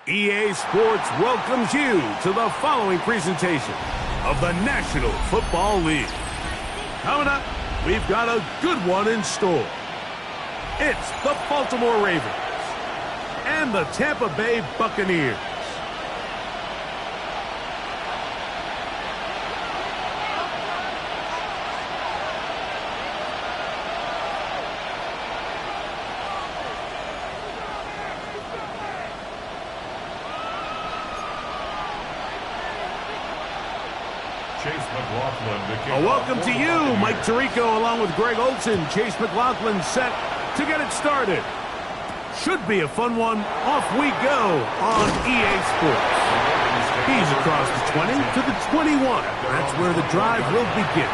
EA Sports welcomes you to the following presentation of the National Football League. Coming up, we've got a good one in store. It's the Baltimore Ravens and the Tampa Bay Buccaneers. Welcome to you, Mike Tirico, along with Greg Olson. Chase McLaughlin set to get it started. Should be a fun one. Off we go on EA Sports. He's across the 20 to the 21. That's where the drive will begin.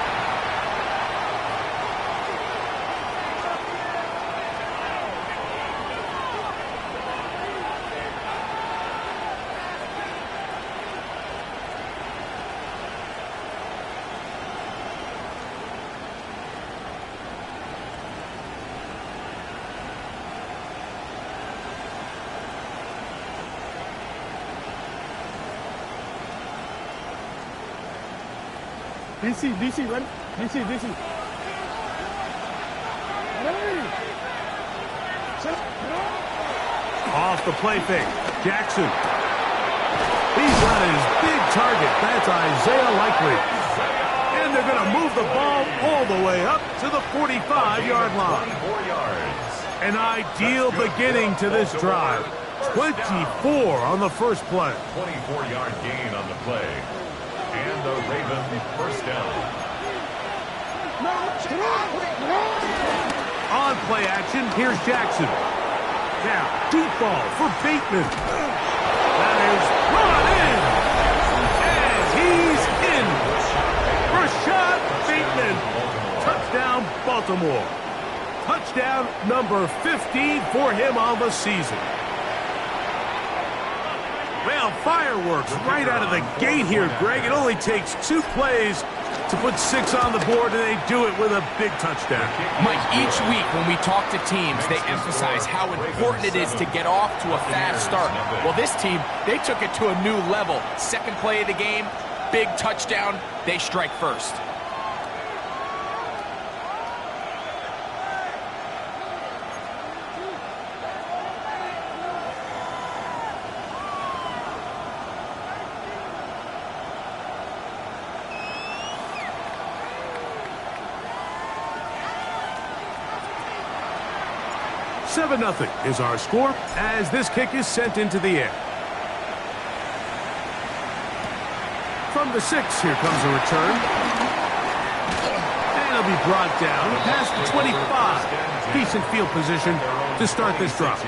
DC, ready? DC. Off the play fake. Jackson. He's got his big target. That's Isaiah Likely. And they're going to move the ball all the way up to the 45-yard line. An ideal beginning to this drive. 24 on the first play. 24-yard gain on the play. And the Ravens first down. On play action, here's Jackson. Now, deep ball for Bateman. That is brought in. And he's in. Rashad Bateman. Touchdown, Baltimore. Touchdown number 15 for him on the season. Well, fireworks right out of the gate here, Greg. It only takes 2 plays to put 6 on the board, and they do it with a big touchdown. Mike, each week when we talk to teams, they emphasize how important it is to get off to a fast start. Well, this team, they took it to a new level. Second play of the game, big touchdown, they strike first. Nothing is our score as this kick is sent into the air. From the 6, here comes a return. And it'll be brought down past the 25. Decent field position to start this drive.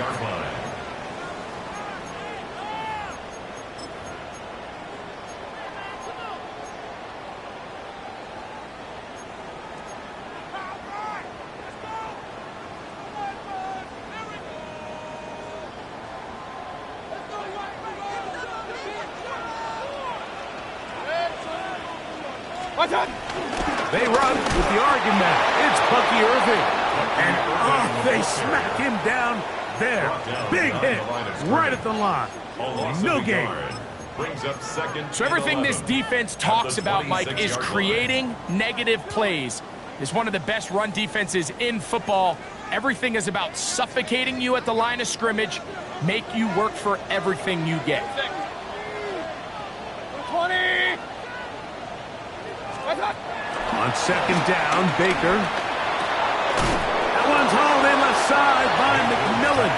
They run with the argument. It's Bucky Irving. And they smack him down there. Big hit right at the line. No gain. So everything this defense talks about, Mike, is creating negative plays. It's one of the best run defenses in football. Everything is about suffocating you at the line of scrimmage, make you work for everything you get. 20! On second down, Baker. That one's hauled in the side by McMillan.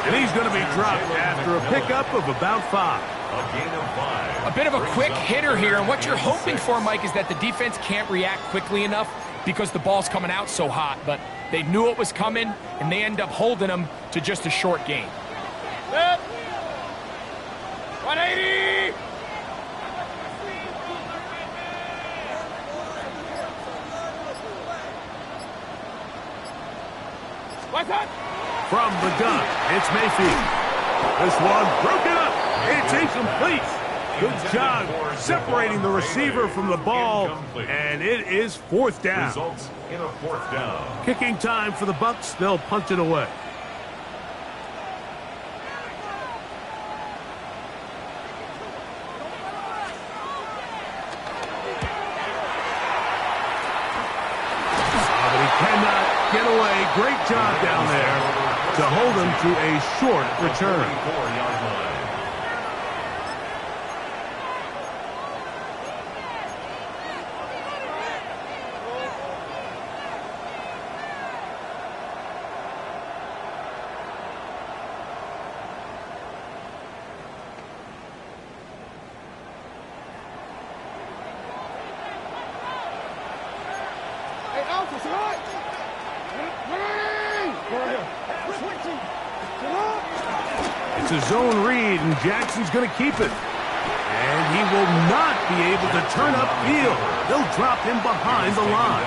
And he's going to be dropped after a pickup of about 5. A gain of 5. A bit of a quick hitter here, and what you're hoping for, Mike, is that the defense can't react quickly enough because the ball's coming out so hot. But they knew it was coming, and they end up holding them to just a short gain. 180! From the gun, it's Mayfield. This one broken up. It's incomplete. Good job separating the receiver from the ball, and it is 4th down. Results in a 4th down. Kicking time for the Bucs. They'll punch it away. great job down there to hold him to a short return. 34-yard line. It's a zone read, and Jackson's going to keep it. And he will not be able to turn upfield. They'll drop him behind the line.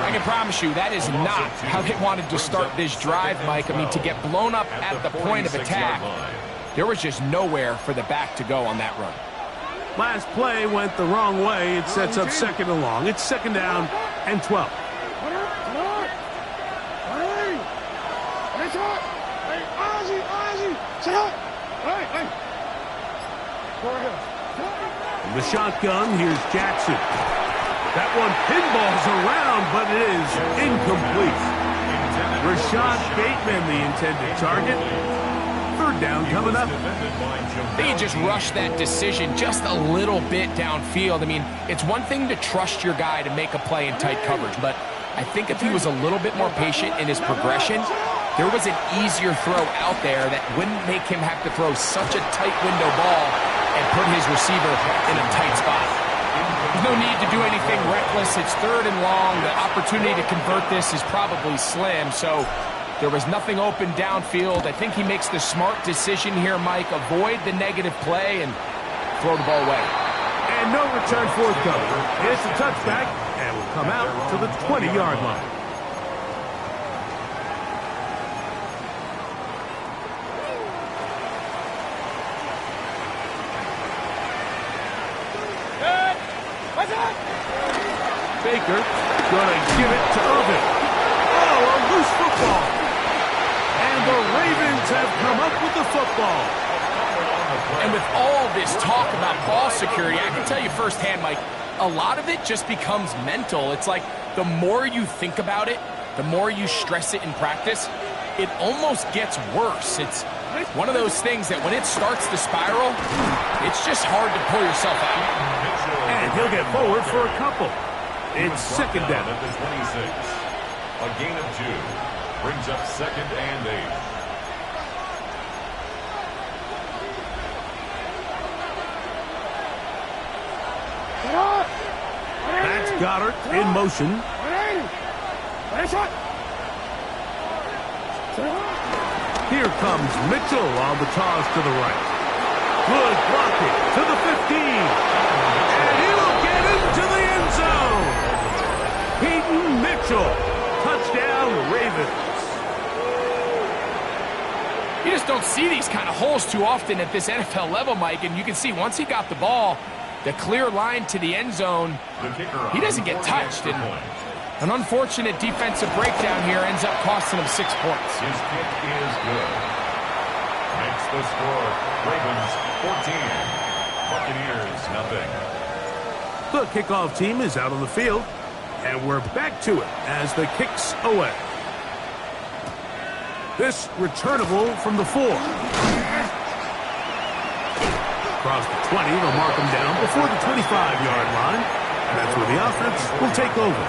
I can promise you that is not how they wanted to start this drive, Mike. I mean, to get blown up at the point of attack, there was just nowhere for the back to go on that run. Last play went the wrong way. It sets up second and long. It's second down and 12. In the shotgun, here's Jackson. That one pinballs around, but it is incomplete. Rashad Bateman, the intended target. Third down coming up. They just rushed that decision just a little bit downfield. I mean, it's one thing to trust your guy to make a play in tight coverage, but I think if he was a little bit more patient in his progression, there was an easier throw out there that wouldn't make him have to throw such a tight window ball and put his receiver in a tight spot. There's no need to do anything reckless. It's third and long. The opportunity to convert this is probably slim, so there was nothing open downfield. I think he makes the smart decision here, Mike. Avoid the negative play and throw the ball away. And no return forthcoming. It's a touchback, and will come out to the 20-yard line. Baker gonna give it to Irvin. Oh, a loose football. And the Ravens have come up with the football. And with all this talk about ball security, I can tell you firsthand, Mike, a lot of it just becomes mental. It's like the more you think about it, the more you stress it in practice, it almost gets worse. It's one of those things that when it starts to spiral, it's just hard to pull yourself out. And he'll get forward for a couple. It's second down. At the 26. A gain of 2 brings up second and 8. That's Goddard in motion. Here comes Mitchell on the toss to the right. Good blocking to the 15. And he will get into the end zone. Peyton Mitchell. Touchdown, Ravens. You just don't see these kind of holes too often at this NFL level, Mike, and you can see once he got the ball, the clear line to the end zone, he doesn't get touched. And an unfortunate defensive breakdown here ends up costing him 6 points. His kick is good. Makes the score Ravens 14, Buccaneers nothing. The kickoff team is out on the field, and we're back to it as the kick's away. This returnable from the 4. Across the 20, they'll mark him down before the 25-yard line. And that's where the offense will take over.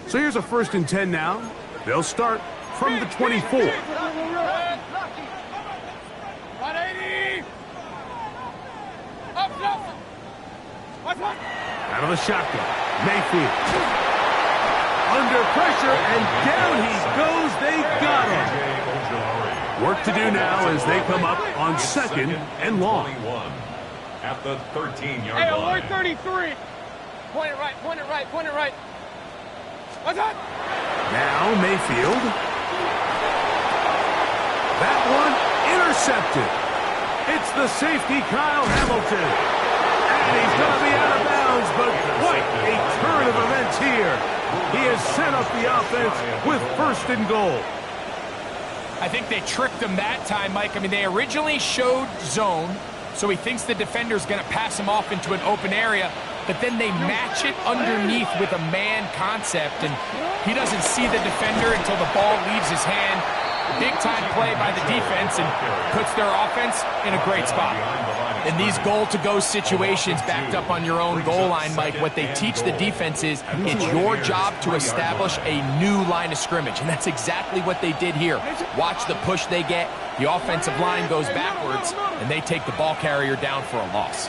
So here's a 1st and 10 now. They'll start from the 24. 180. Up. Out of the shotgun, Mayfield. Under pressure, and down he goes. They got him. Work to do now as they come up on second and long. At the 13-yard Hey, line. alert 33. Point it right. What's up? Now Mayfield. That one intercepted. It's the safety, Kyle Hamilton. And he's going to be out of bounds, but quite a turn of events here. He has set up the offense with 1st and goal. I think they tricked him that time, Mike. I mean, they originally showed zone, So he thinks the defender's going to pass him off into an open area, but then they match it underneath with a man concept, and he doesn't see the defender until the ball leaves his hand. Big-time play by the defense and puts their offense in a great spot. In these goal-to-go situations backed up on your own goal line, Mike, what they teach the defense is it's your job to establish a new line of scrimmage, and that's exactly what they did here. Watch the push they get. The offensive line goes backwards, and they take the ball carrier down for a loss.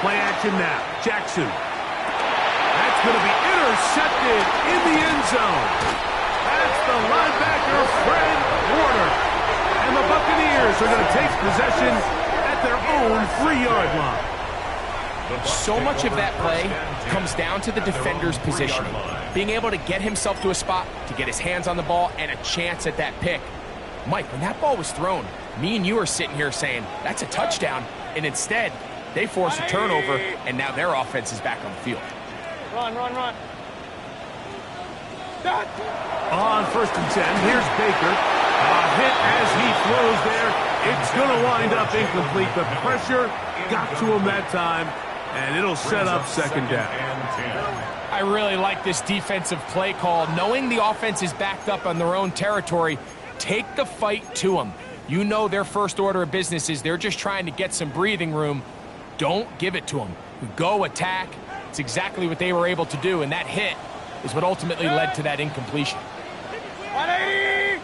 Play action now. Jackson. That's going to be intercepted in the end zone. That's the linebacker, Fred Warner. And the Buccaneers are going to take possession at their own 3-yard line. So much of that play comes down to the defender's positioning. Being able to get himself to a spot, to get his hands on the ball, and a chance at that pick. Mike, when that ball was thrown, me and you are sitting here saying, that's a touchdown. And instead, they force a turnover, and now their offense is back on the field. Run, run, run. On 1st and 10, here's Baker. A hit as he throws there. It's going to wind up incomplete. The pressure got to him that time, and it'll set up 2nd down. I really like this defensive play call. Knowing the offense is backed up on their own territory, take the fight to them. You know their first order of business is they're just trying to get some breathing room. Don't give it to them. Go attack. It's exactly what they were able to do, and that hit is what ultimately led to that incompletion. 180!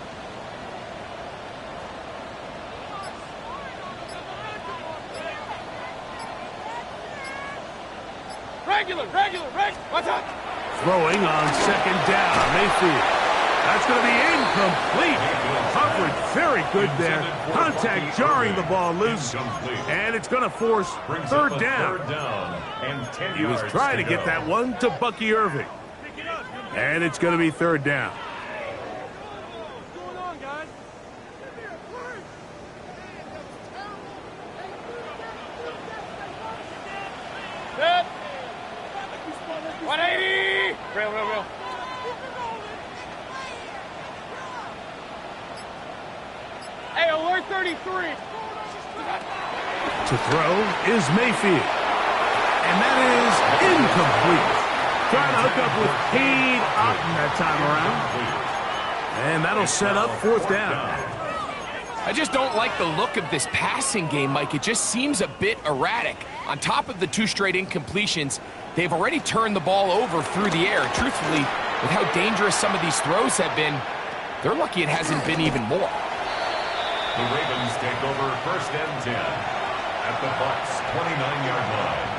Regular. What's up? Throwing on 2nd down, Mayfield. That's going to be incomplete. Coverage very good there. Contact jarring the ball loose. And it's going to force 3rd down. He was trying to get that one to Bucky Irving. And it's going to be 3rd down. What's going on, guys? Good. 180! Real. Hey, alert 33. To throw is Mayfield. And that is incomplete. Trying to hook up with Cade Otton that time around. And that'll set up 4th down. I just don't like the look of this passing game, Mike. It just seems a bit erratic. On top of the 2 straight incompletions, they've already turned the ball over through the air. Truthfully, with how dangerous some of these throws have been, they're lucky it hasn't been even more. The Ravens take over 1st and 10 at the Bucs' 29-yard line.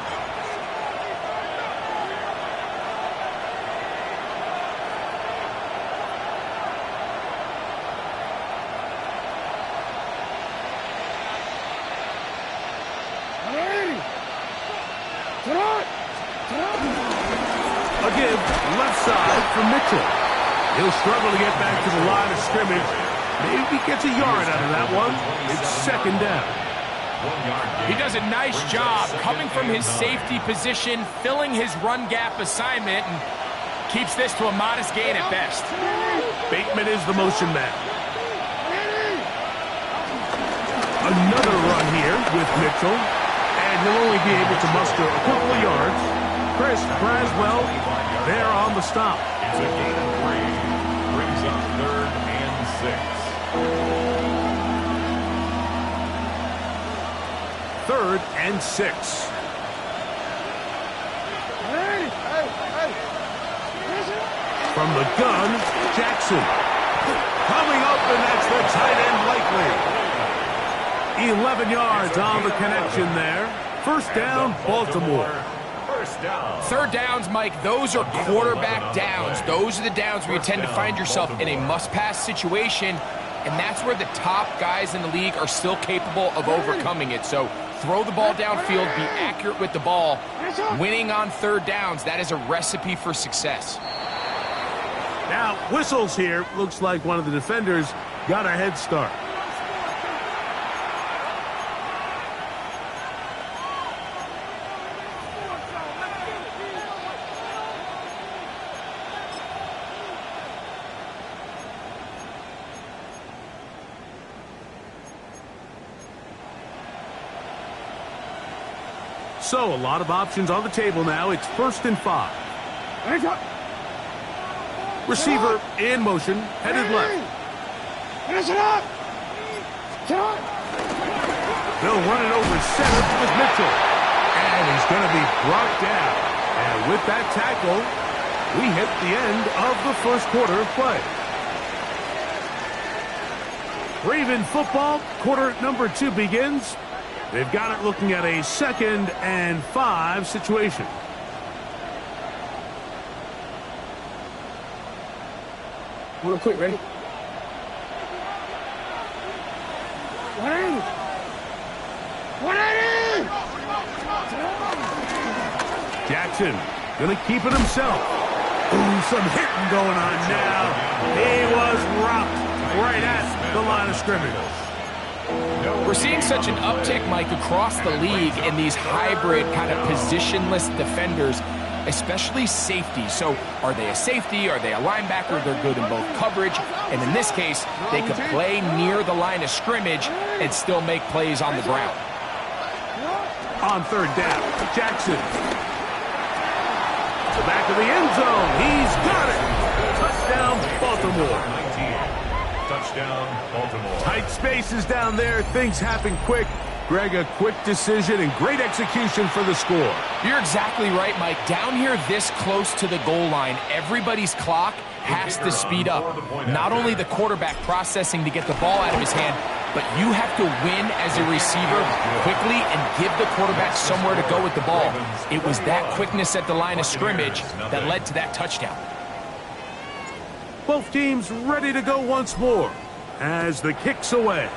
A give left side for Mitchell. He'll struggle to get back to the line of scrimmage. Maybe gets a yard out of that one. It's 2nd down. He does a nice job coming from his safety position, filling his run gap assignment, and keeps this to a modest gain at best. Bateman is the motion man. Another run here with Mitchell, and he'll only be able to muster a couple of yards. Chris Braswell there on the stop. It's a gain of 3. Brings up 3rd and 6. 3rd and 6. From the gun, Jackson. Coming up, and that's the tight end likely. 11 yards on the connection there. 1st down, Baltimore. 3rd downs, Mike, those are quarterback downs. Those are the downs where you tend to find yourself in a must-pass situation, and that's where the top guys in the league are still capable of overcoming it. So throw the ball downfield, be accurate with the ball. Winning on 3rd downs, that is a recipe for success. Now, whistles here. Looks like one of the defenders got a head start. So, a lot of options on the table now. It's 1st and 5. Receiver in motion, headed left. They'll run it over center with Mitchell. And he's going to be brought down. And with that tackle, we hit the end of the first quarter of play. Raven football, quarter number 2 begins. They've got it looking at a 2nd and 5 situation. Real quick, ready? Jackson gonna keep it himself. Ooh, some hitting going on now. He was rocked right at the line of scrimmage. We're seeing such an uptick, Mike, across the league in these hybrid kind of positionless defenders, especially safety. So are they a safety? Are they a linebacker? They're good in both coverage. And in this case, they could play near the line of scrimmage and still make plays on the ground. On 3rd down, Jackson. The back of the end zone. He's got it. Touchdown, Baltimore. 19. Touchdown, Baltimore. Tight spaces down there. Things happen quick. Greg, a quick decision and great execution for the score. You're exactly right, Mike. Down here this close to the goal line, everybody's clock has to speed up. Not only the quarterback processing to get the ball out of his hand, but you have to win as a receiver quickly and give the quarterback somewhere to go with the ball. It was that quickness at the line of scrimmage that led to that touchdown. Both teams ready to go once more as the kick's away.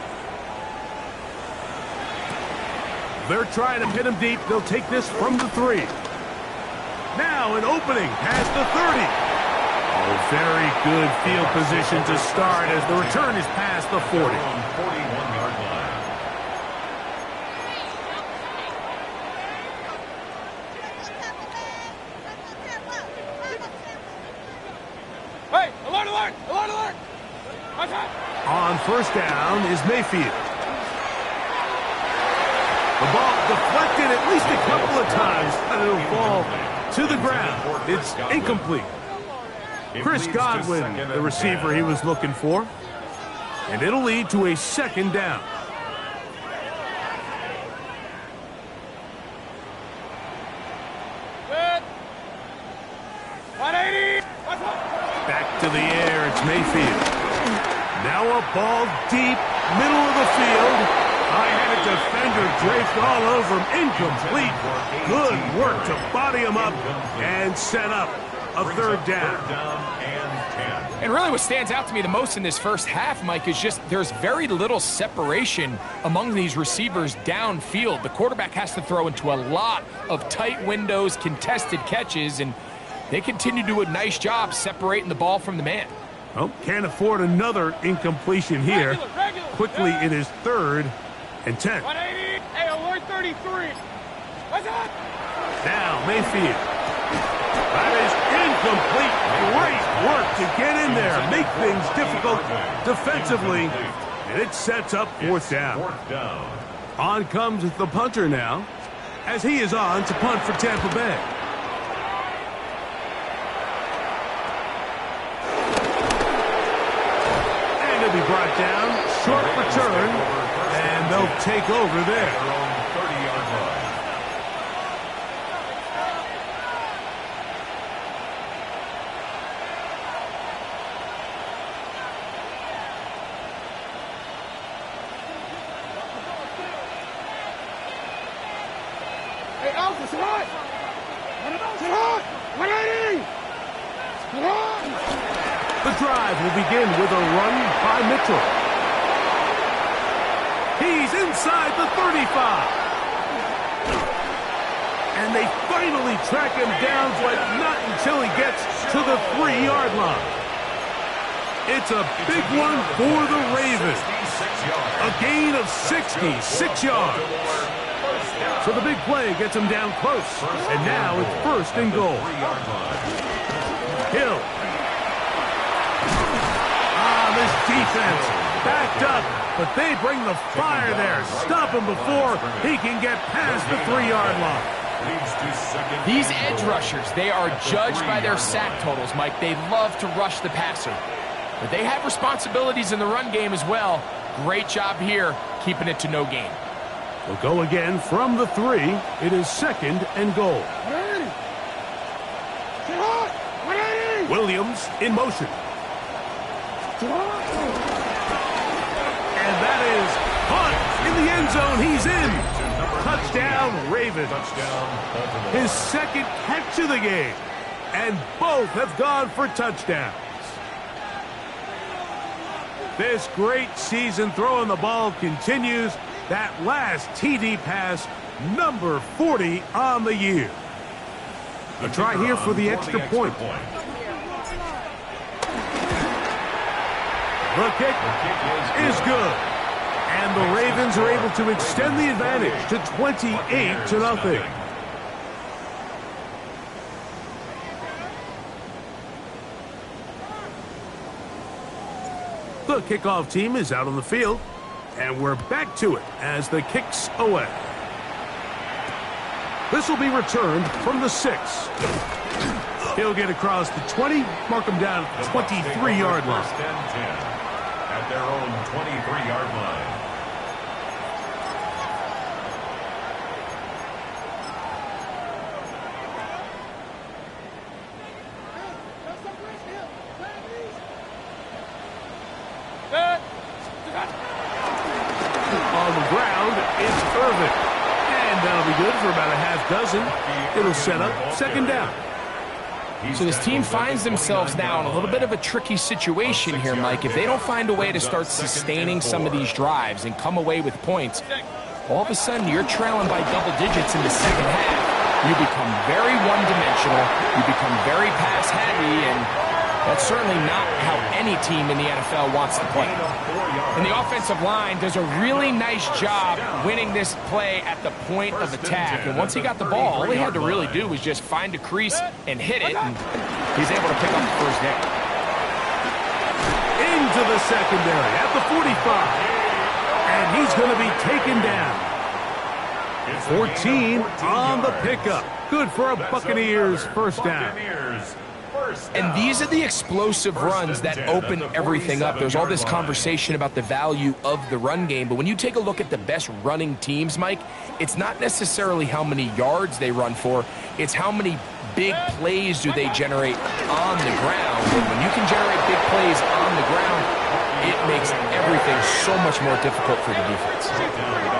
They're trying to hit him deep. They'll take this from the 3. Now an opening past the 30. Oh, very good field position to start as the return is past the 40. 41-yard line. Hey, alert, alert, alert, alert! On 1st down is Mayfield. The ball deflected at least a couple of times, and it'll fall to the ground. It's incomplete. Chris Godwin, the receiver he was looking for. And it'll lead to a 2nd down. Good. 180. Back to the air, it's Mayfield. Now a ball deep, middle of the field. High-headed defender draped all over him. Incomplete. Good work to body him up and set up a 3rd down. And really what stands out to me the most in this first half, Mike, is just there's very little separation among these receivers downfield. The quarterback has to throw into a lot of tight windows, contested catches, and they continue to do a nice job separating the ball from the man. Well, can't afford another incompletion here. Quickly it is 3rd and 10. 180. Hey, alert 33. What's up? Now Mayfield. That is incomplete. Great work to get in there, make things difficult defensively, and it sets up 4th down. On comes the punter now, as he is on to punt for Tampa Bay. And he'll be brought down, short return, and they'll take over there. The drive will begin with a run by Mitchell. He's inside the 35. And they finally track him down, but not until he gets to the 3-yard line. It's a big one for the Ravens. A gain of 66 yards. So the big play gets him down close. And now it's 1st and goal. Hill. This defense backed up, but they bring the fire there. Stop him before he can get past the 3-yard line. Leads to second. These edge rushers, they are judged by their sack totals, Mike. They love to rush the passer. But they have responsibilities in the run game as well. Great job here, keeping it to no gain. We'll go again from the 3. It is 2nd and goal. Williams in motion. And that is caught in the end zone. He's in. Touchdown, Ravens. His 2nd catch of the game. And both have gone for touchdowns. This great season throwing the ball continues. That last TD pass, number 40 on the year. A try here for the extra point. The kick is good. And the Ravens are able to extend the advantage to 28-0. The kickoff team is out on the field. And we're back to it as the kick's away. This will be returned from the 6. He'll get across the 20, mark him down at the 23-yard line. First and 10 at their own 23-yard line. On the ground, it's Irvin. And that'll be good for about a half dozen. It'll set up 2nd down. So this team finds themselves now in a little bit of a tricky situation here, Mike. If they don't find a way to start sustaining some of these drives and come away with points, all of a sudden you're trailing by double digits in the 2nd half. You become very one-dimensional. You become very pass-heavy, and that's certainly not how any team in the NFL wants to play. And the offensive line does a really nice job winning this play at the point of attack. And once he got the ball, all he had to really do was just find a crease and hit it, and he's able to pick up the first down. Into the secondary at the 45. And he's going to be taken down. 14 on the pickup. Good for a Buccaneers first down. And these are the explosive runs that open everything up. There's all this conversation about the value of the run game, but when you take a look at the best running teams, Mike, it's not necessarily how many yards they run for, it's how many big plays do they generate on the ground. And when you can generate big plays on the ground, it makes everything so much more difficult for the defense.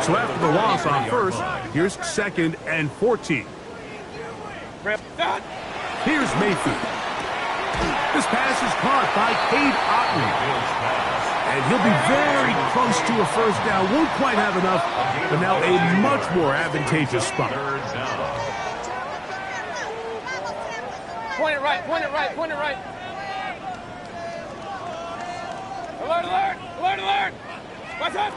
So after the loss on first, here's 2nd and 14. Here's Mayfield. This pass is caught by Cade Otton. And he'll be very close to a first down. Won't quite have enough, but now a much more advantageous spot. Point it right, point it right, point it right. Alert, alert, alert, alert. What's up?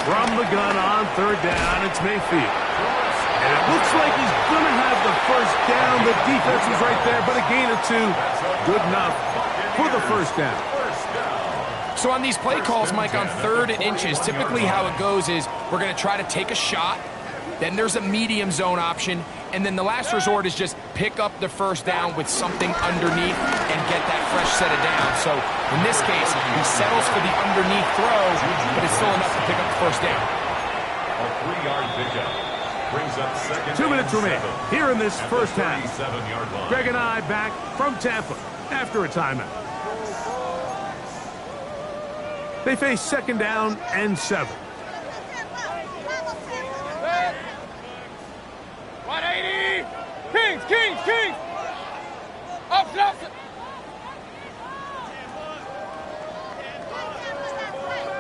From the gun on 3rd down, it's Mayfield. And it looks like he's going to have the first down. The defense was right there, but a gain of 2. Good enough for the first down. So on these play calls, Mike, on 3rd and inches, typically how it goes is we're going to try to take a shot, then there's a medium zone option, and then the last resort is just pick up the first down with something underneath and get that fresh set of downs. So in this case, he settles for the underneath throw, but it's still enough to pick up the first down. A 3-yard pickup. Brings up 2nd 2 minutes remaining here in this first half. 37-yard line. Greg and I back from Tampa after a timeout. They face 2nd down and 7. 180! Kings, Kings, Kings! Option, option!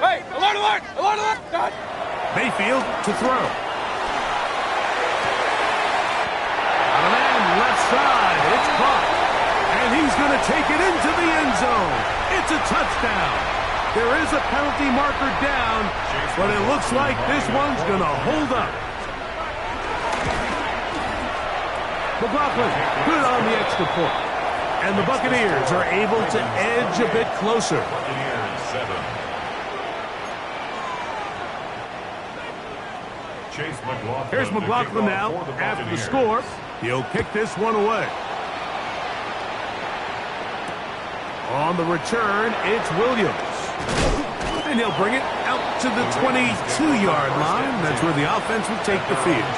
Hey, alert, alert, alert, alert! God. Mayfield to throw. On a man left side, it's caught. And he's going to take it into the end zone. It's a touchdown. There is a penalty marker down, but it looks like this one's going to hold up. McLaughlin, good on the extra point. And the Buccaneers are able to edge a bit closer. Buccaneers 7. Here's McLaughlin now after the score. He'll kick this one away. On the return, it's Williams. And he'll bring it out to the 22-yard line. That's where the offense will take the field.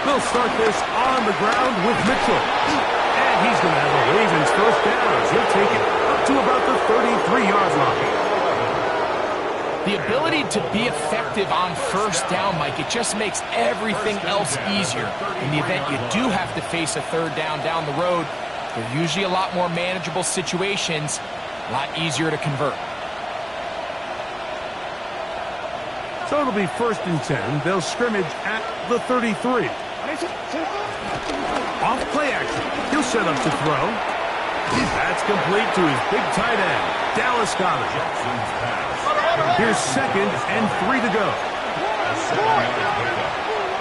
They'll start this on the ground with Mitchell. And he's going to have the Ravens first down. He'll take it up to about the 33-yard line. The ability to be effective on first down, Mike, it just makes everything else easier. In the event you do have to face a third down the road, they're usually a lot more manageable situations, a lot easier to convert. So it'll be 1st and 10. They'll scrimmage at the 33. Off play action. He'll set up to throw. That's complete to his big tight end, Dallas Goedert. Here's 2nd and 3 to go.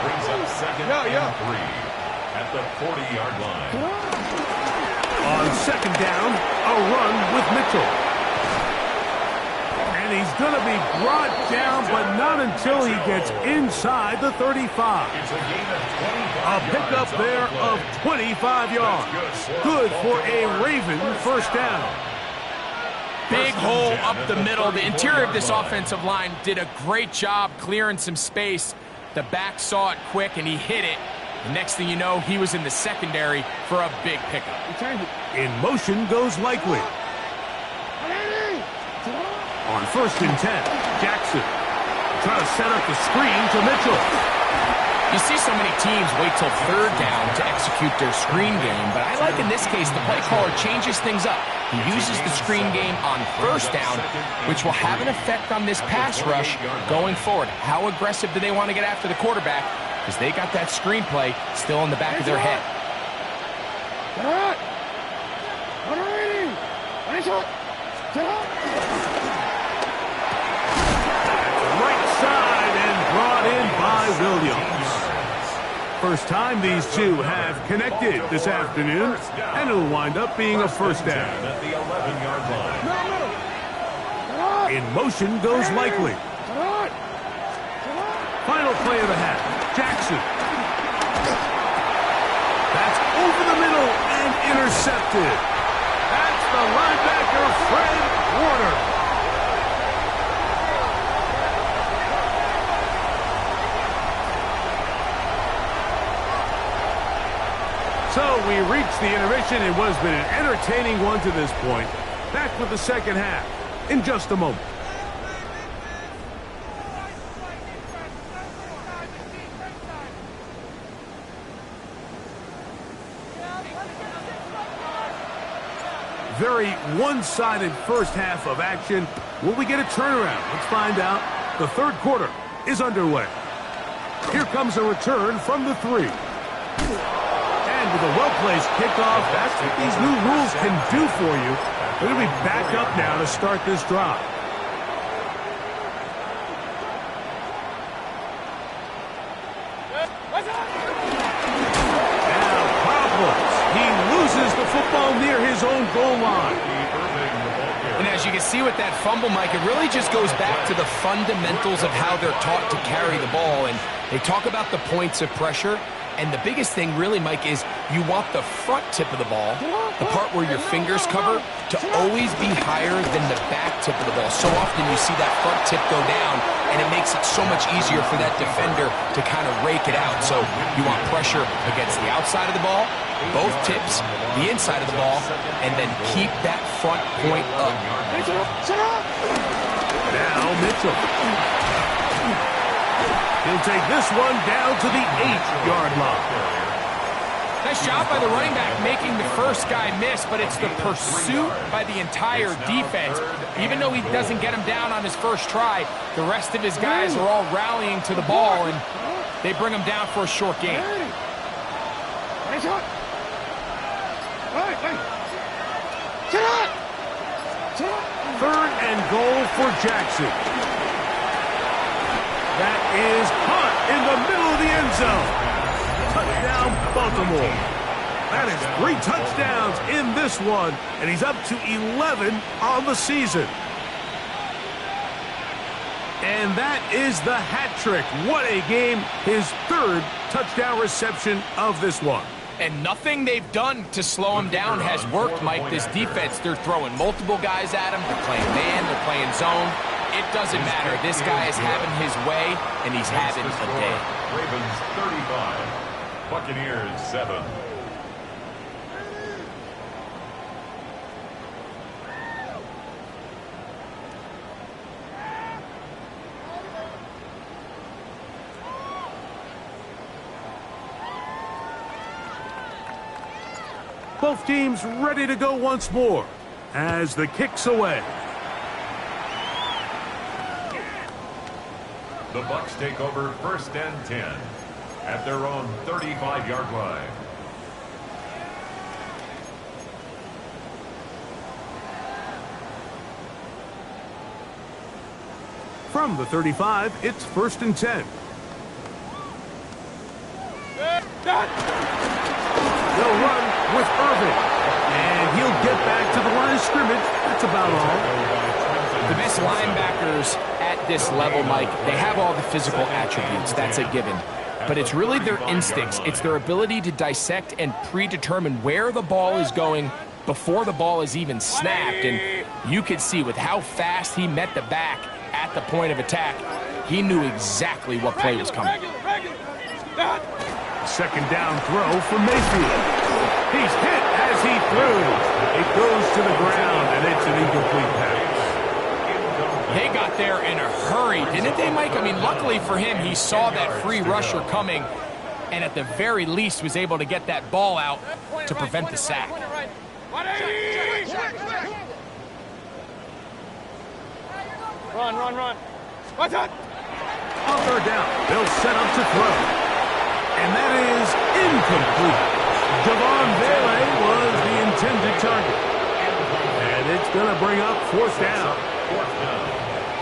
Brings up 2nd and 3 at the 40-yard line. On 2nd down, a run with Mitchell. And he's going to be brought down, but not until he gets inside the 35. A pickup there of 25 yards. Good for a Raven first down. Big hole up the middle. The interior of this offensive line did a great job clearing some space. The back saw it quick, and he hit it. The next thing you know, he was in the secondary for a big pickup. In motion goes Likely. On 1st and 10, Jackson trying to set up the screen to Mitchell. You see so many teams wait till 3rd down to execute their screen game, but I like in this case the play caller changes things up. He uses the screen game on 1st down, which will have an effect on this pass rush going forward. How aggressive do they want to get after the quarterback? Because they got that screenplay still in the back of their head. Right side and brought in by Williams. First time these two have connected this afternoon, and it'll wind up being a first down. At the 11-yard line. In motion goes Likely. Final play of the half. Jackson. That's over the middle and intercepted. That's the linebacker, Fred Warner. So we reached the intermission. It was been an entertaining one to this point. Back with the second half in just a moment. Very one-sided first half of action. Will we get a turnaround? Let's find out. The 3rd quarter is underway. Here comes a return from the 3. And with a well-placed kickoff, that's what these new rules can do for you. They're going to be back up now to start this drive. Now problems. He loses the football near his own goal line. And as you can see with that fumble, Mike, it really just goes back to the fundamentals of how they're taught to carry the ball. And they talk about the points of pressure. And the biggest thing really, Mike, is you want the front tip of the ball, the part where your fingers cover, to always be higher than the back tip of the ball. So often you see that front tip go down, and it makes it so much easier for that defender to kind of rake it out. So you want pressure against the outside of the ball, both tips, the inside of the ball, and then keep that front point up. Now Mitchell. He'll take this one down to the 8-yard line. Nice job by the running back making the first guy miss, but it's the pursuit by the entire defense. Even though he doesn't get him down on his first try, the rest of his guys are all rallying to the ball, and they bring him down for a short gain. 3rd and goal for Jackson. That is caught in the middle of the end zone. Touchdown, Baltimore. That is 3 touchdowns in this one, and he's up to 11 on the season. And that is the hat trick. What a game. His 3rd touchdown reception of this one. And nothing they've done to slow him down has worked, Mike. This defense, they're throwing multiple guys at him. They're playing man, they're playing zone. It doesn't matter. This guy is having his way, and he's having a day. Ravens 35, Buccaneers 7. Both teams ready to go once more as the kick's away. The Bucs take over 1st and 10 at their own 35-yard line. From the 35, it's 1st and 10. They'll run with Irvin, and he'll get back to the line of scrimmage. That's about all. The best linebackers at this level, Mike, they have all the physical attributes. That's a given. But it's really their instincts. It's their ability to dissect and predetermine where the ball is going before the ball is even snapped. And you could see with how fast he met the back at the point of attack, he knew exactly what play was coming. Second down throw for Mayfield. He's hit as he throws. It goes to the ground, and it's an incomplete pass. They got there in a hurry, didn't they, Mike? I mean, luckily for him, he saw that free rusher coming, and at the very least was able to get that ball out to prevent the sack. Run. What's up? On 3rd down, they'll set up to throw. And that is incomplete. Javon Bailey was the intended target. And it's going to bring up 4th down.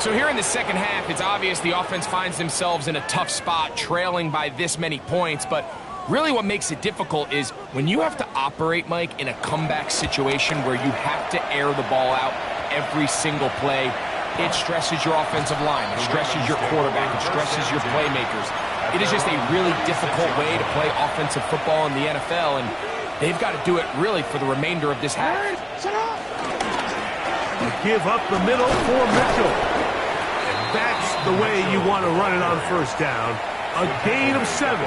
So here in the second half, it's obvious the offense finds themselves in a tough spot, trailing by this many points. But really what makes it difficult is when you have to operate, Mike, in a comeback situation where you have to air the ball out every single play, it stresses your offensive line, it stresses your quarterback, it stresses your playmakers. It is just a really difficult way to play offensive football in the NFL, and they've got to do it really for the remainder of this half. Give up the middle for Mitchell. And that's the way you want to run it on 1st down. A gain of 7.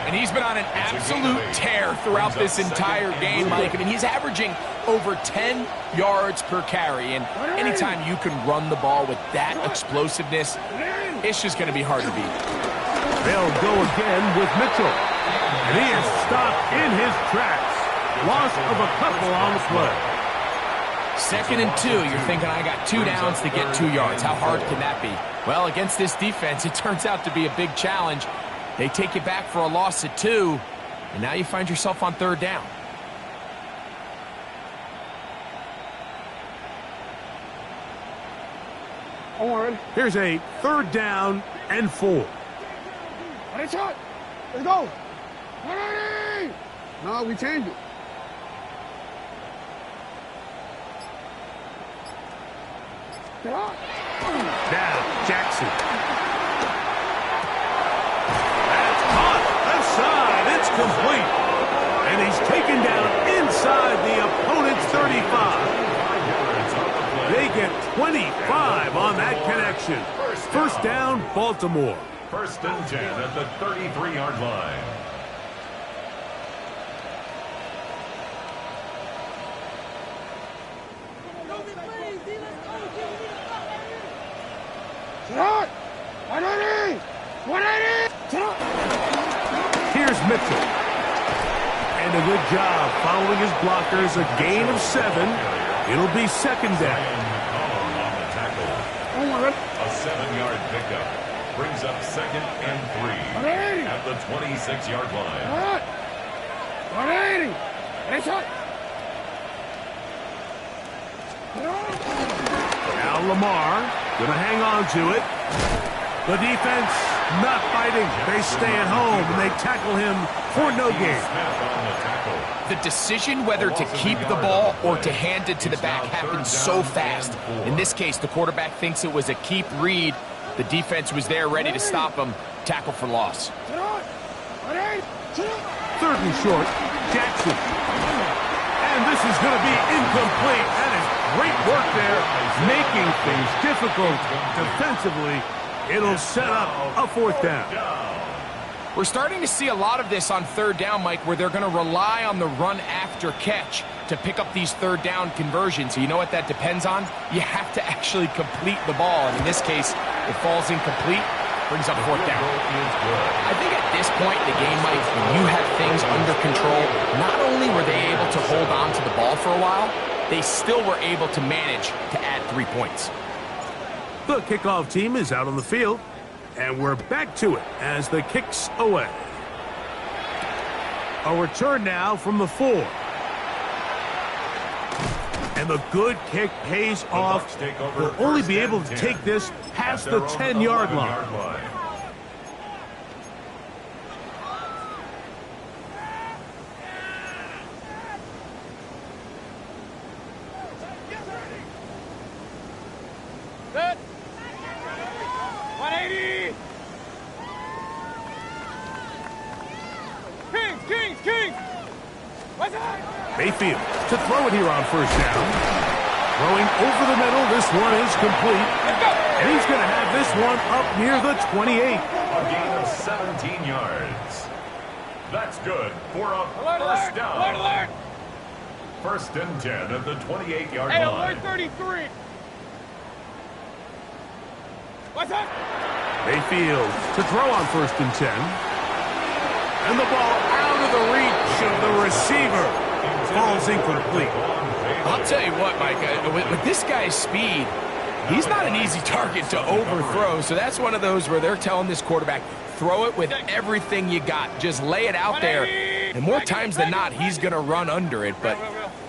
And he's been on an absolute tear throughout this entire game, Mike. I mean, he's averaging over 10 yards per carry. And anytime you can run the ball with that explosiveness, it's just going to be hard to beat. They'll go again with Mitchell. And he is stopped in his tracks. Loss of a couple on the play. 2nd and 2, you're thinking, I got 2 downs to get 2 yards. How hard can that be? Well, against this defense, it turns out to be a big challenge. They take you back for a loss at 2, and now you find yourself on 3rd down. Here's a 3rd down and 4. Let's go. No, we changed it. Now, Jackson. That's caught. Left side. It's complete. And he's taken down inside the opponent's 35. They get 25 on that connection. 1st down, Baltimore. 1st and 10 at the 33-yard line. Here's Mitchell. And a good job following his blockers. A gain of 7. It'll be 2nd down. A 7-yard pickup brings up 2nd and 3 at the 26-yard line. Now Lamar going to hang on to it. The defense Not fighting. They stay at home, and they tackle him for no gain. The decision whether to keep the ball or to hand it to the back happens so fast. In this case, the quarterback thinks it was a keep read. The defense was there ready to stop him. Tackle for loss. 3rd and short, Jackson. And this is going to be incomplete. That is great work there, making things difficult defensively. It'll set up a 4th down. We're starting to see a lot of this on 3rd down, Mike, where they're going to rely on the run after catch to pick up these 3rd down conversions. So you know what that depends on? You have to actually complete the ball. And in this case, it falls incomplete, brings up 4th down. I think at this point in the game, Mike, when you have things under control, not only were they able to hold on to the ball for a while, they still were able to manage to add 3 points. The kickoff team is out on the field, and we're back to it as the kick's away. A return now from the 4. And the good kick pays off. We'll only be able to take this past the 10-yard line. Good. 180. Kings. What's that? Mayfield to throw it here on 1st down. Throwing over the middle. This one is complete. And he's going to have this one up near the 28. A gain of 17 yards. That's good for a first down. Alert. 1st and 10 at the 28-yard Hey, line. alert 33. What's that? Mayfield to throw on 1st and 10. And the ball out of the reach of the receiver. Falls incomplete. I'll tell you what, Mike, with this guy's speed, he's not an easy target to overthrow. So that's one of those where they're telling this quarterback, throw it with everything you got. Just lay it out there. And more times than not, he's going to run under it. But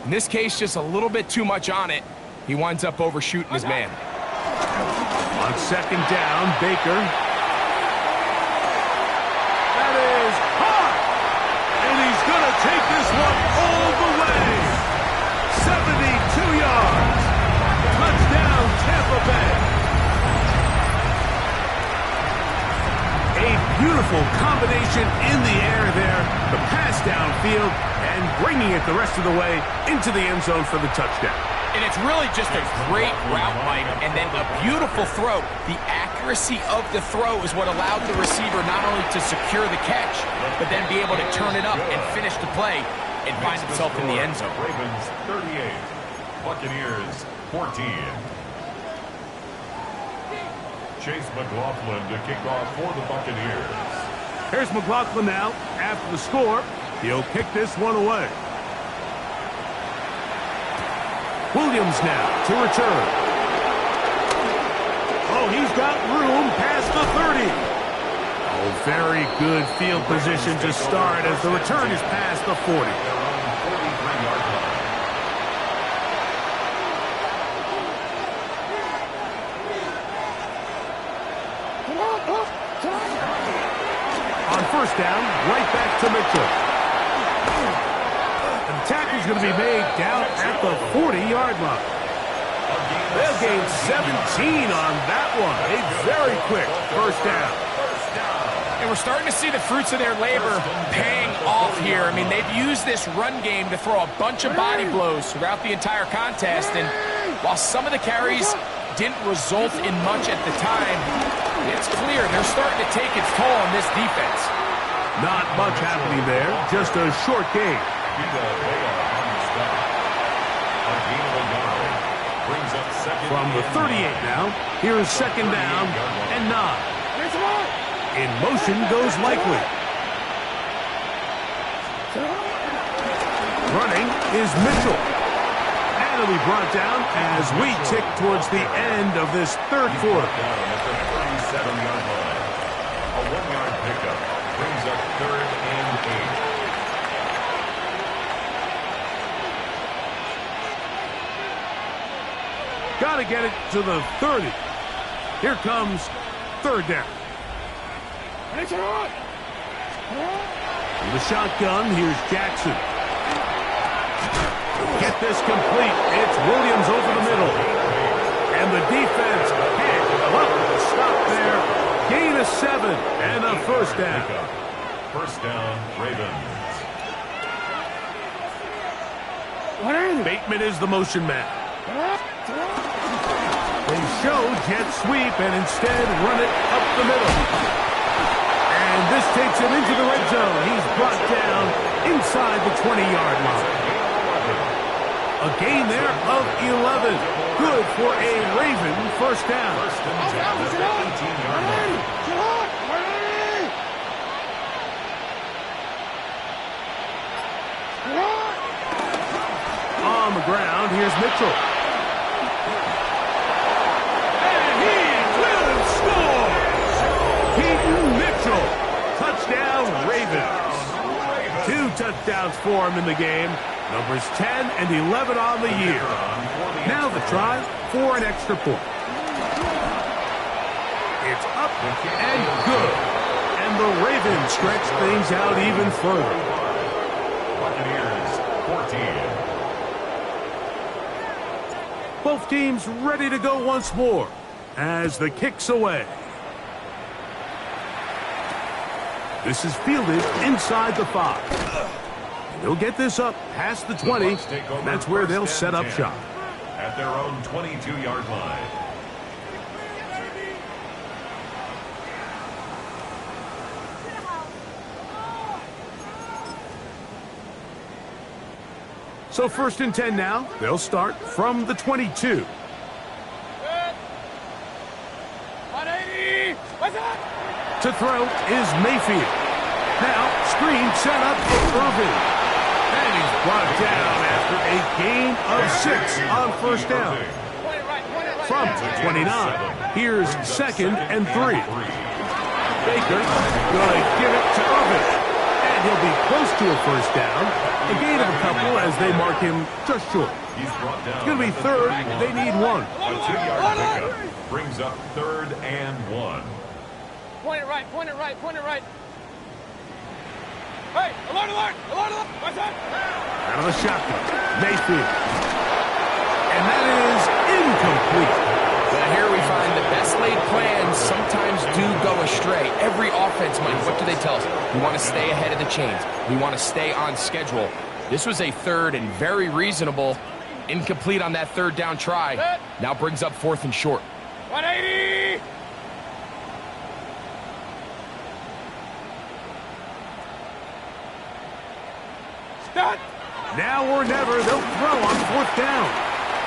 in this case, just a little bit too much on it. He winds up overshooting his man. On 2nd down, Baker. That is hot! And he's going to take this one all the way. 72 yards. Touchdown, Tampa Bay. A beautiful combination in the air there. The pass downfield and bringing it the rest of the way into the end zone for the touchdown. And it's really just a great route, Mike, and then a beautiful throw. The accuracy of the throw is what allowed the receiver not only to secure the catch, but then be able to turn it up and finish the play and find himself in the end zone. Ravens 38, Buccaneers 14. Chase McLaughlin to kick off for the Buccaneers. Here's McLaughlin now. After the score, he'll kick this one away. Williams now to return. Oh, he's got room past the 30. Oh, very good field position to start as the return is past the 40. On 1st down, right back to Mitchell. The tackle's going to be made down at the 40-yard line. They'll gain 17 on that one. A very quick 1st down. And we're starting to see the fruits of their labor paying off here. I mean, they've used this run game to throw a bunch of body blows throughout the entire contest. And while some of the carries didn't result in much at the time, it's clear they're starting to take its toll on this defense. Not much happening there, just a short game. From the 38 now, here's 2nd down and 9. In motion goes Likely. Running is Mitchell. And it'll be brought down as we tick towards the end of this 3rd quarter. A 1-yard pickup brings up 3rd and 8. Got to get it to the 30. Here comes 3rd down. In the shotgun, here's Jackson. Get this complete. It's Williams over the middle. And the defense can't stop there. Gain of 7 and a first down. First down, Ravens. Bateman is the motion man. They show jet sweep and instead run it up the middle. And this takes him into the red zone. He's brought down inside the 20-yard line. A gain there of 11. Good for a Raven first down. First and 10 at the 18-yard line. On the ground, here's Mitchell. And he will score! Keaton Mitchell. Touchdown, Ravens. 2 touchdowns for him in the game. Numbers 10 and 11 on the year. Now the try for an extra point. It's up and good. And the Ravens stretch things out even further. Buccaneers, 14. Both teams ready to go once more as the kick's away. This is fielded inside the 5. They'll get this up past the 20, and that's where they'll set up shop. At their own 22-yard line. So first and 10 now. They'll start from the 22. 180. What's that? To throw is Mayfield. Now, screen set up for Irvin. And he's brought down after a gain of 6 on first down. Point it right. From the 29, here's second and 3. Baker going to give it to Irvin. And he'll be close to a first down. A gain of a couple as they mark him just short. It's going to be third. They need 1. A 2-yard pickup brings up third and 1. Point it right. Hey, alert. What's that? Out of the shotgun, Mayfield. And that is incomplete. Well, here we find the best laid plans sometimes do go astray. Every offense, Mike, what do they tell us? We want to stay ahead of the chains. We want to stay on schedule. This was a third and very reasonable. Incomplete on that third down try. Now brings up fourth and short. 180. Start. Now or never, they'll throw on fourth down.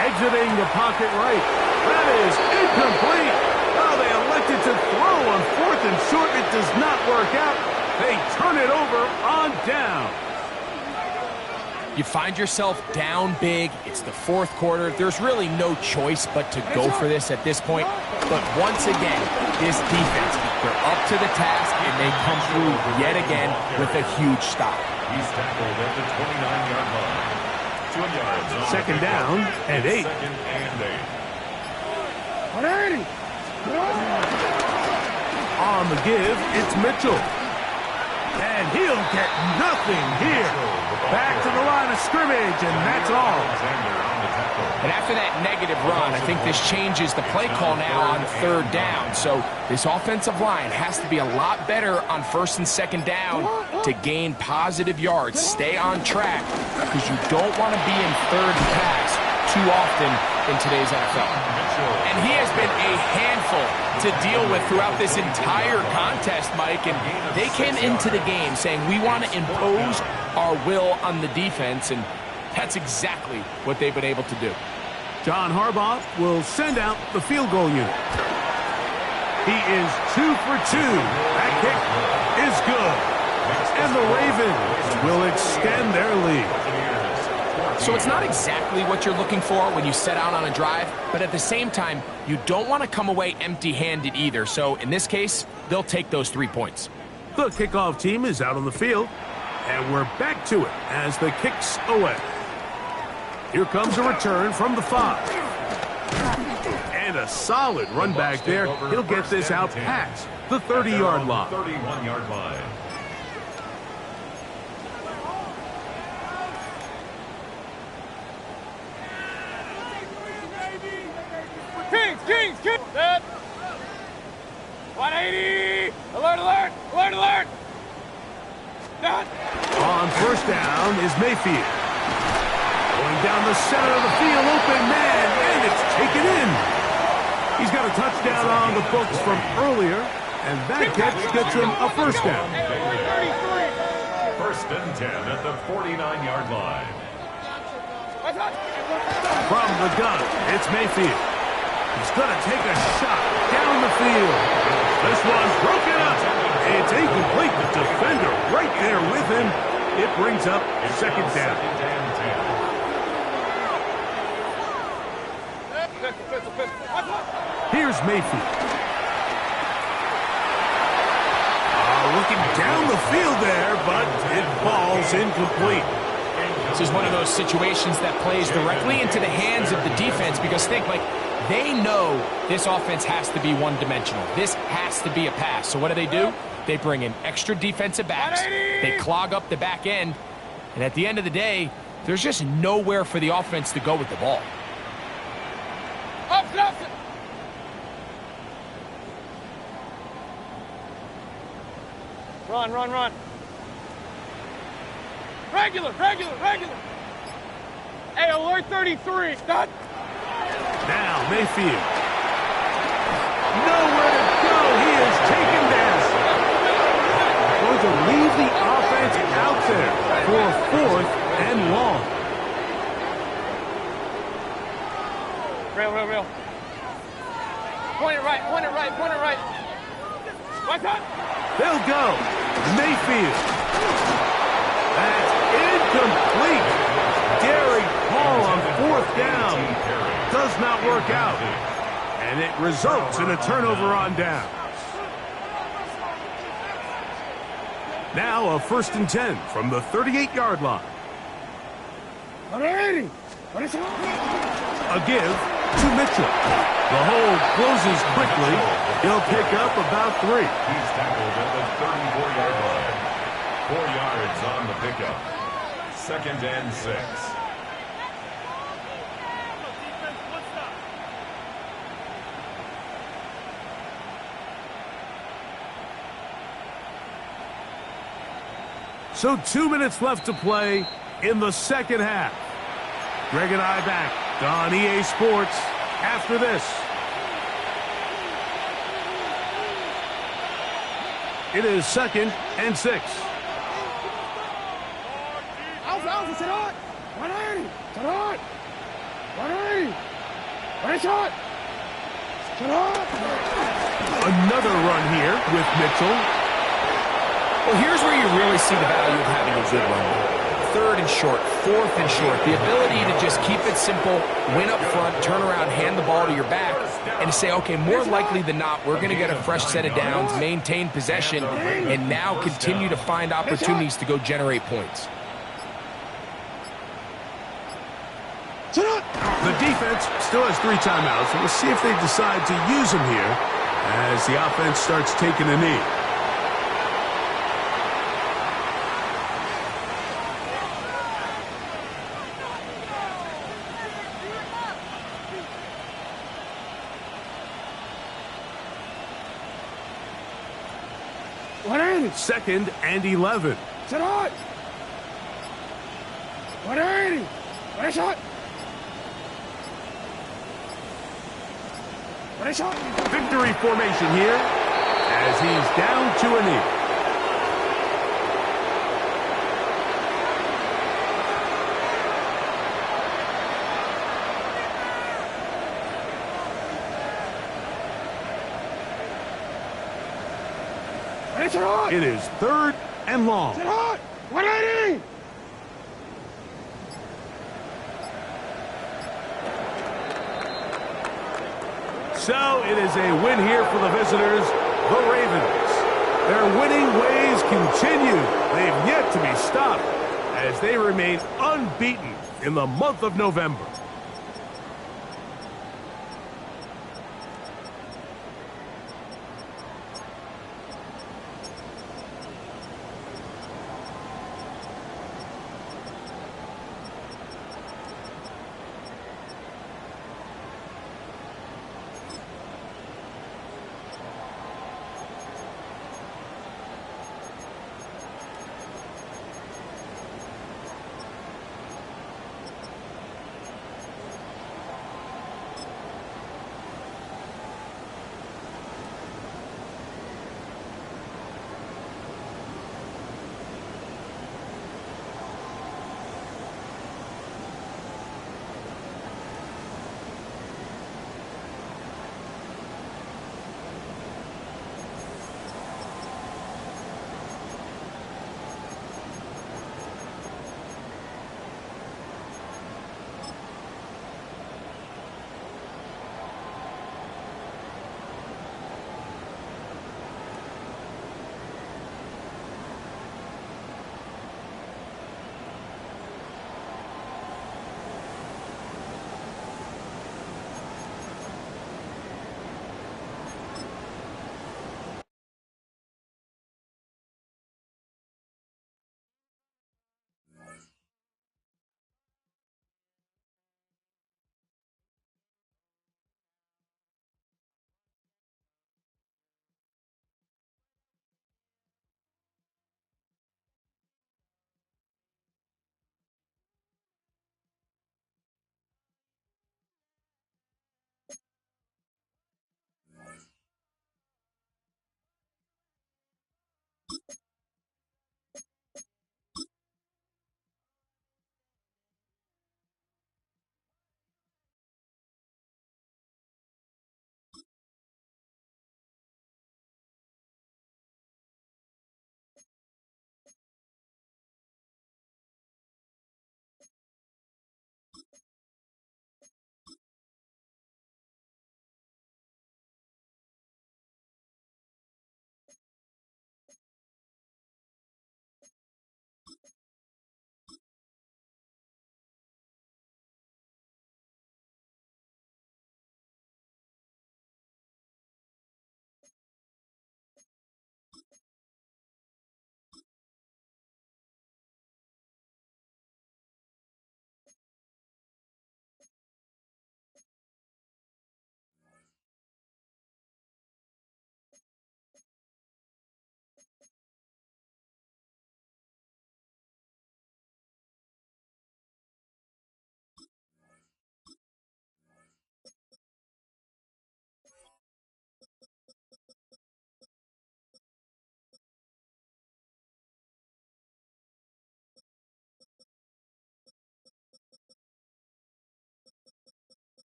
Exiting the pocket right. That is incomplete. Oh, they elected to throw on fourth and short. It does not work out. They turn it over on down. You find yourself down big. It's the fourth quarter. There's really no choice but to go for this at this point. But once again, this defense, they're up to the task, and they come through yet again with a huge stop. He's tackled at the 29-yard line. 2 yards on Second down and 8. Second and 8. 180. On the give, it's Mitchell. And he'll get nothing here. Back to the line of scrimmage, and that's all. And after that negative run, I think this changes the play call now on third down. So this offensive line has to be a lot better on first and second down to gain positive yards. Stay on track because you don't want to be in third and pass too often in today's NFL. And he has been a handful to deal with throughout this entire contest, Mike. And they came into the game saying, we want to impose our will on the defense, and that's exactly what they've been able to do. John Harbaugh will send out the field goal unit. He is 2 for 2. That kick is good. And the Ravens will extend their lead. So it's not exactly what you're looking for when you set out on a drive, but at the same time, you don't want to come away empty-handed either. So in this case, they'll take those 3 points. The kickoff team is out on the field, and we're back to it as the kick's away. Here comes a return from the 5. And And a solid run back there. He'll get this out past the 30-yard line. 31-yard line. Kings! Set. 180! Alert! Set. On first down is Mayfield. Going down the center of the field, open man, and it's taken in. He's got a touchdown on the books from earlier, and that catch gets him a first down. First and 10 at the 49-yard line. From the gun, it's Mayfield. He's going to take a shot down the field. This one's broken up. It's incomplete. The defender right there with him. It brings up second down. Here's Mayfield. Looking down the field there, but it falls incomplete. This is one of those situations that plays directly into the hands of the defense because they know this offense has to be one-dimensional. This has to be a pass. So what do? They bring in extra defensive backs. They clog up the back end. And at the end of the day, there's just nowhere for the offense to go with the ball. Run. Regular. Hey, alert 33. Stop. Now Mayfield. Nowhere to go. He is taken down. Going to leave the offense out there for fourth and long. Real. Point it right. What's up? They'll go. Mayfield. That's incomplete. Gary Hall on fourth down. Does not work out. And it results in a turnover on down. Now a first and 10 from the 38-yard line. A give to Mitchell. The hold closes quickly. He'll pick up about 3. He's tackled at the 34-yard line. 4 yards on the pickup. Second and 6. So 2 minutes left to play in the second half. Greg and I back on EA Sports after this. It is second and 6. Another run here with Mitchell. Well, here's where you really see the value of having a good run. Third and short, fourth and short. The ability to just keep it simple, win up front, turn around, hand the ball to your back, and to say, okay, more likely than not, we're going to get a fresh set of downs, maintain possession, and now continue to find opportunities to go generate points. The defense still has 3 timeouts, and we'll see if they decide to use them here as the offense starts taking a knee. Second and 11. Victory formation here as he's down to a knee. It is third and long. So it is a win here for the visitors, the Ravens. Their winning ways continue. They've yet to be stopped as they remain unbeaten in the month of November.